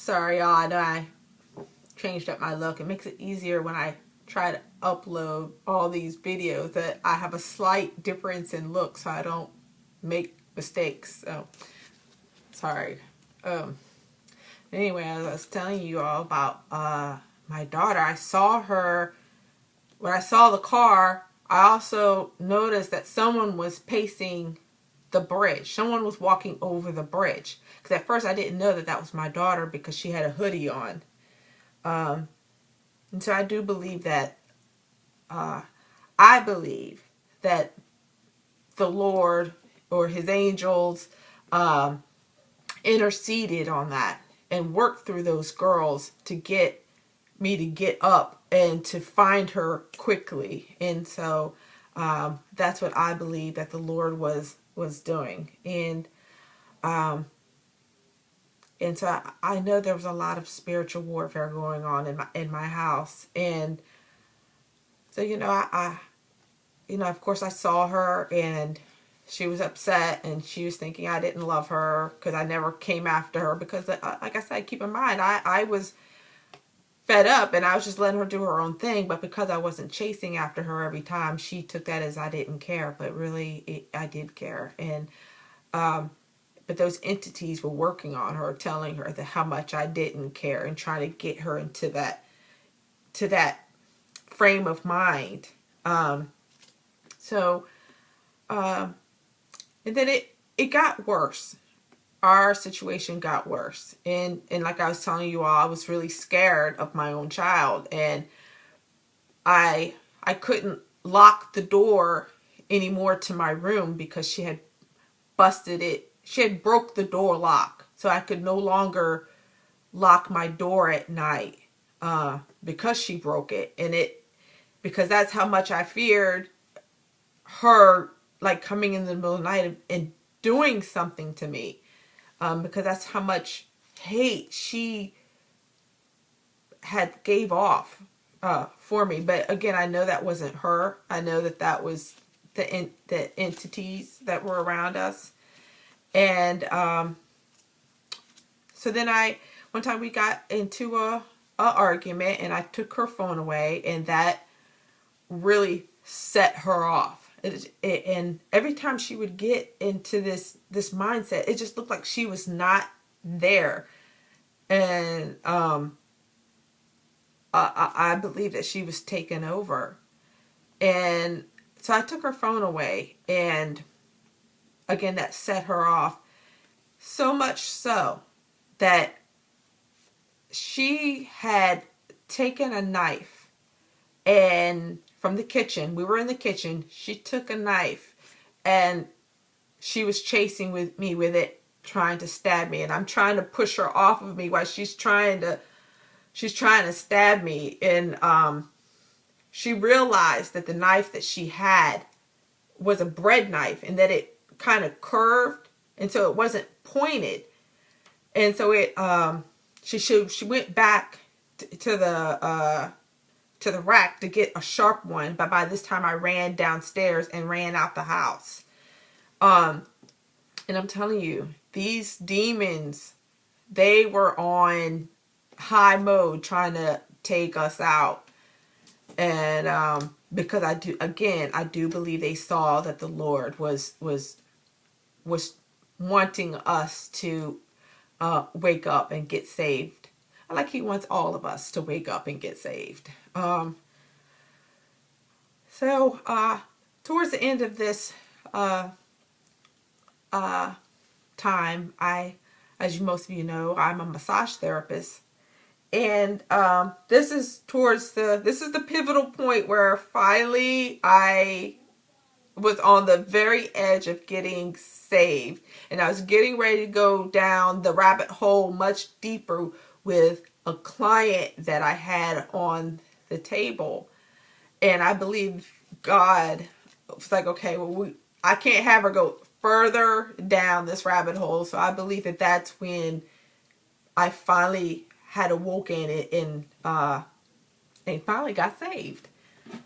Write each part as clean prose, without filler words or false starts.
Sorry, y'all. I know I changed up my look. It makes it easier when I try to upload all these videos that I have a slight difference in look so I don't make mistakes. So, sorry. Um, anyway, as I was telling you all about my daughter, I saw her, when I saw the car, I also noticed that someone was pacing the bridge. Someone was walking over the bridge. Because at first I didn't know that that was my daughter because she had a hoodie on. And so I do believe that, I believe that the Lord or his angels interceded on that and worked through those girls to get me to get up and to find her quickly. And so that's what I believe that the Lord was doing. And so I know there was a lot of spiritual warfare going on in my house. And so, of course I saw her and she was upset and she was thinking I didn't love her because I never came after her because, like I said, keep in mind, I was fed up and I was just letting her do her own thing. But because I wasn't chasing after her every time, she took that as I didn't care. But really, I did care. And but those entities were working on her, telling her that how much I didn't care and trying to get her into that frame of mind. So, and then it got worse. Our situation got worse. And like I was telling you all, I was really scared of my own child. And I couldn't lock the door anymore to my room because she had busted it. She had broke the door lock. So I could no longer lock my door at night because she broke it. And because that's how much I feared her, like, coming in the middle of the night and doing something to me. Because that's how much hate she had gave off for me. But again, I know that wasn't her. I know that was the entities that were around us. And so then one time we got into a argument and I took her phone away, and that really set her off. And every time she would get into this mindset, it just looked like she was not there. And I believe that she was taken over. And so I took her phone away, and again, that set her off. So much so that she had taken a knife, and from the kitchen, we were in the kitchen, she took a knife and she was chasing me with it, trying to stab me. And I'm trying to push her off of me while she's trying to stab me. And she realized that the knife that she had was a bread knife and that it kind of curved, and so it wasn't pointed. And so she went back to the rack to get a sharp one. But by this time I ran downstairs and ran out the house. And I'm telling you, these demons, they were on high mode trying to take us out. And because I do believe they saw that the Lord was wanting us to wake up and get saved. Like he wants all of us to wake up and get saved. So towards the end of this time, as most of you know, I'm a massage therapist. And this is the pivotal point where finally I was on the very edge of getting saved. And I was getting ready to go down the rabbit hole much deeper with a client that I had on the table. And I believe God was like, okay, well, I can't have her go further down this rabbit hole. So I believe that that's when I finally had awoken and finally got saved.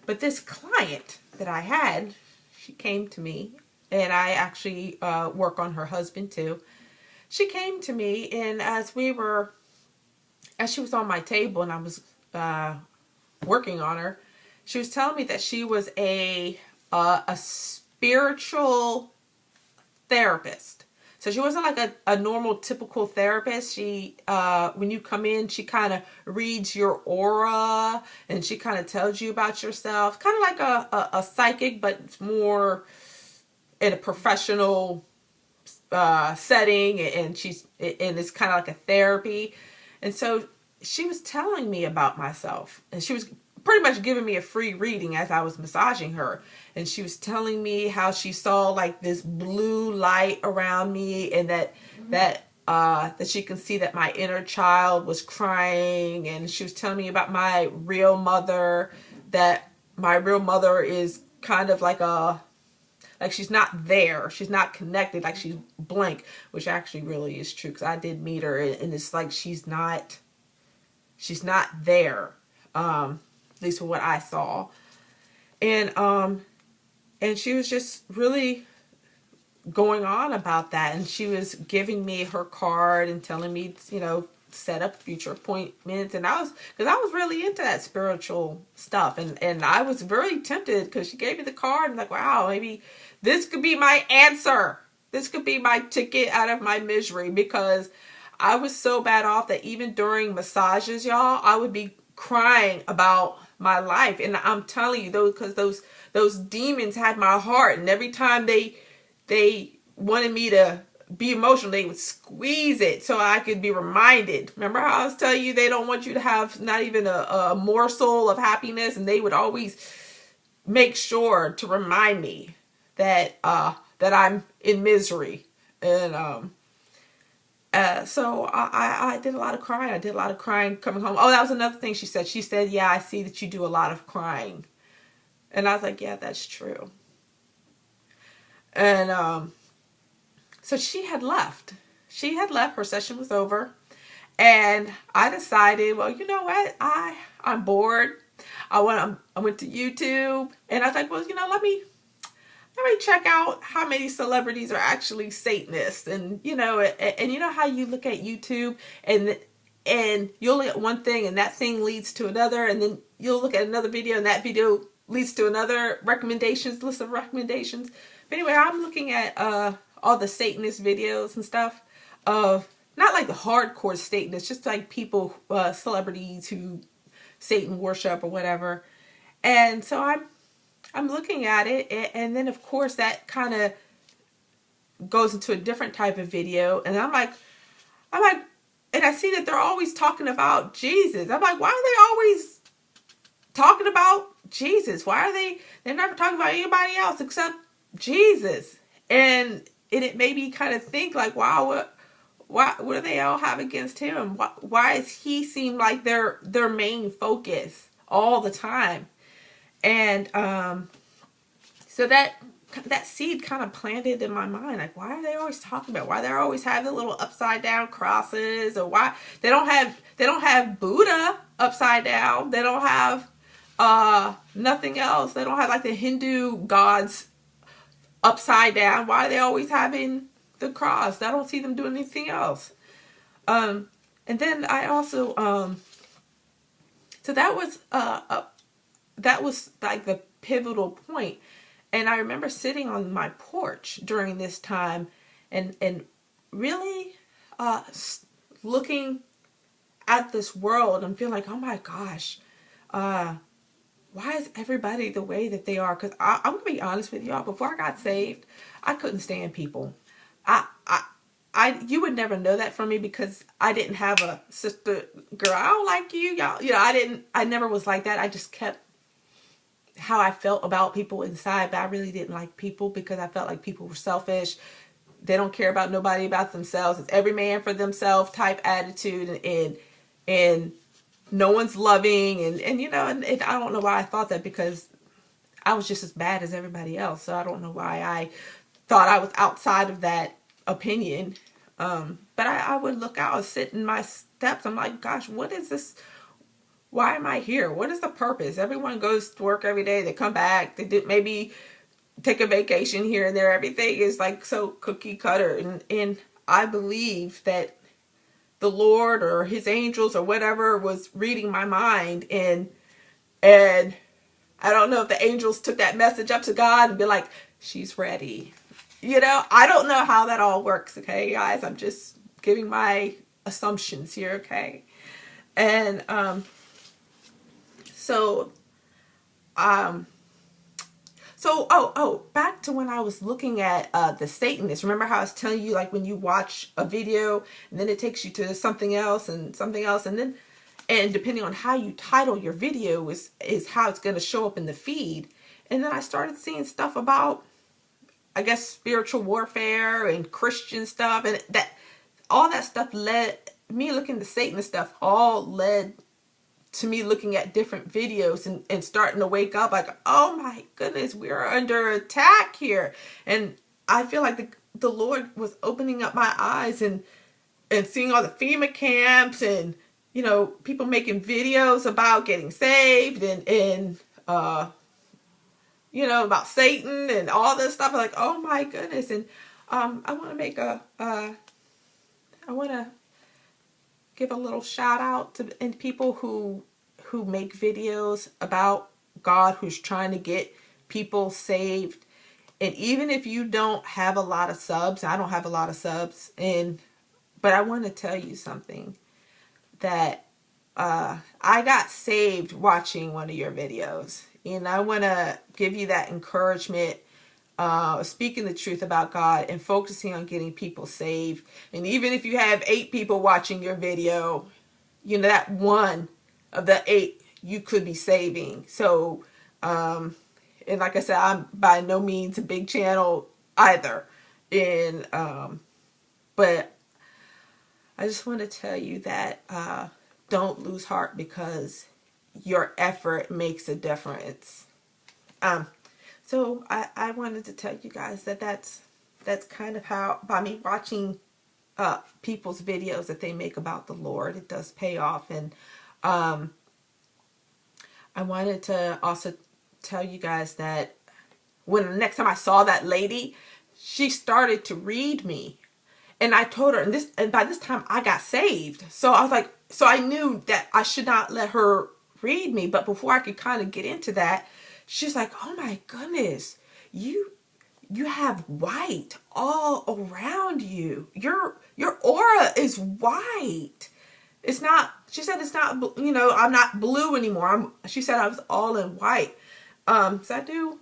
But this client that I had, she came to me, and I actually work on her husband too. She came to me, and as we were as she was on my table and I was working on her, she was telling me that she was a spiritual therapist. So she wasn't like a normal typical therapist. She when you come in, she kind of reads your aura and she kind of tells you about yourself. Kind of like a psychic, but it's more in a professional setting, and it's kind of like a therapy. And so she was telling me about myself, and she was pretty much giving me a free reading as I was massaging her. And she was telling me how she saw like this blue light around me, and that she can see that my inner child was crying. And she was telling me about my real mother, that my real mother is kind of like she's not there, she's not connected, like she's blank, which actually really is true, because I did meet her, and it's like she's not there, at least for what I saw. And she was just really going on about that, and she was giving me her card and telling me, set up future appointments. And because I was really into that spiritual stuff, and I was very tempted, because she gave me the card and like, wow, maybe this could be my answer. This could be my ticket out of my misery, because I was so bad off that even during massages, y'all, I would be crying about my life. And I'm telling you, because those demons had my heart, and every time they wanted me to be emotional, they would squeeze it so I could be reminded. Remember how I was telling you they don't want you to have not even a morsel of happiness, and they would always make sure to remind me that I'm in misery. And so I did a lot of crying. I did a lot of crying coming home. Oh, that was another thing she said. She said, yeah, I see that you do a lot of crying. And I was like, yeah, that's true. And so she had left. She had left. Her session was over. And I decided, well, you know what? I'm bored. I went to YouTube, and I was like, well, let me check out how many celebrities are actually Satanists. And you know how you look at YouTube, and you'll look at one thing and that thing leads to another, and then you'll look at another video and that video leads to another list of recommendations. But anyway, I'm looking at all the Satanist videos and stuff, of not like the hardcore Satanists, just like people, celebrities who Satan worship or whatever. And so I'm looking at it, and then of course that kind of goes into a different type of video, and I'm like, and I see that they're always talking about Jesus. I'm like, why are they always talking about Jesus? Why are they're never talking about anybody else except Jesus? And it made me kind of think like, wow, what do they all have against him? Why does he seem like their main focus all the time? And so that seed kind of planted in my mind, like, why are they always talking about, why they always have the little upside down crosses, or why they don't have Buddha upside down, they don't have nothing else, they don't have like the Hindu gods upside down, why are they always having the cross? I don't see them doing anything else. And then I also so that was like the pivotal point. And I remember sitting on my porch during this time and really looking at this world and feeling like, oh my gosh, why is everybody the way that they are? Because I'm going to be honest with y'all, before I got saved, I couldn't stand people. You would never know that from me, because I didn't have a sister, girl, I don't like you, y'all. I never was like that. I just kept how I felt about people inside, but I really didn't like people, because I felt like people were selfish. They don't care about nobody about themselves. It's every man for themselves type attitude, and no one's loving, and I don't know why I thought that, because I was just as bad as everybody else. So I don't know why I thought I was outside of that opinion. But I would look out and sit in my steps. I'm like, gosh, what is this? Why am I here? What is the purpose? Everyone goes to work every day. They come back. They did maybe take a vacation here and there. Everything is like so cookie cutter. And I believe that the Lord or his angels or whatever was reading my mind, and I don't know if the angels took that message up to God and be like, she's ready. I don't know how that all works, okay, guys? I'm just giving my assumptions here, okay? And back to when I was looking at the Satanists. Remember how I was telling you, like, when you watch a video and then it takes you to something else, and depending on how you title your video is how it's going to show up in the feed. And then I started seeing stuff about, I guess, spiritual warfare and Christian stuff, and all that stuff led me looking at Satanist stuff, all led to me looking at different videos and starting to wake up like, oh my goodness, we're under attack here. And I feel like the Lord was opening up my eyes and seeing all the FEMA camps and, people making videos about getting saved and about Satan and all this stuff. Like, oh my goodness. And I want to give a little shout out to people who make videos about God, who's trying to get people saved. And even if you don't have a lot of subs, I don't have a lot of subs, but I want to tell you something, that I got saved watching one of your videos, and I want to give you that encouragement, speaking the truth about God and focusing on getting people saved. And even if you have 8 people watching your video, that one of the 8 you could be saving. So, and like I said, I'm by no means a big channel either. And, but I just want to tell you that, don't lose heart, because your effort makes a difference. So I wanted to tell you guys that's kind of how, by me watching people's videos that they make about the Lord, it does pay off. And I wanted to also tell you guys that when the next time I saw that lady, she started to read me. And I told her, and by this time I got saved. So I was like, so I knew that I should not let her read me. But before I could kind of get into that, she's like, oh my goodness, you have white all around you. Your aura is white. It's not, she said it's not, I'm not blue anymore. She said I was all in white. So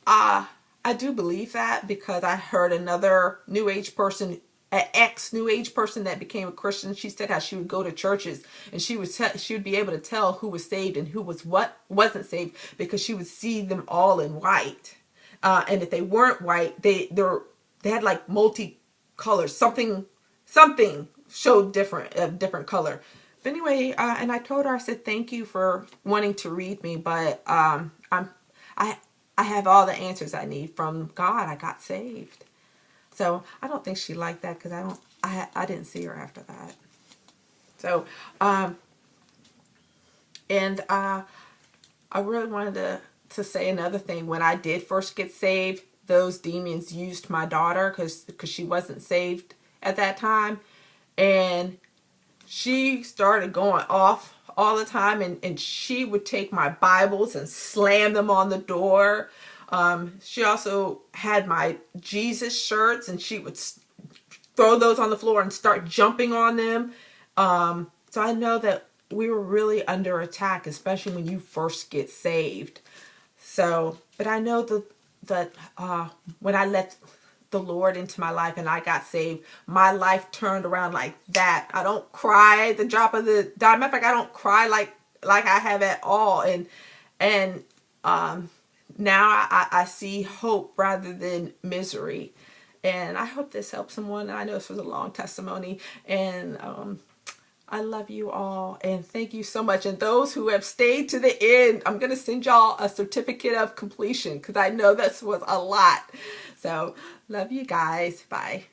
I do believe that, because I heard another New Age person, an ex-New Age person that became a Christian. She said how she would go to churches and she would be able to tell who was saved and who wasn't saved, because she would see them all in white. And if they weren't white, they had like multicolors, something showed different color. But anyway, and I told her, I said, thank you for wanting to read me, but I have all the answers I need from God. I got saved. So I don't think she liked that, because I didn't see her after that. So I really wanted to say another thing. When I did first get saved, those demons used my daughter, because she wasn't saved at that time, and she started going off all the time, and she would take my Bibles and slam them on the door. She also had my Jesus shirts, and she would throw those on the floor and start jumping on them. So I know that we were really under attack, especially when you first get saved. So, but I know that when I let the Lord into my life and I got saved, my life turned around like that. I don't cry at the drop of the dime. Matter of fact, I don't cry like I have at all. And now I see hope rather than misery. And I hope this helps someone. I know this was a long testimony, and I love you all, and thank you so much. And those who have stayed to the end, I'm going to send y'all a certificate of completion, because I know this was a lot. So love you guys. Bye.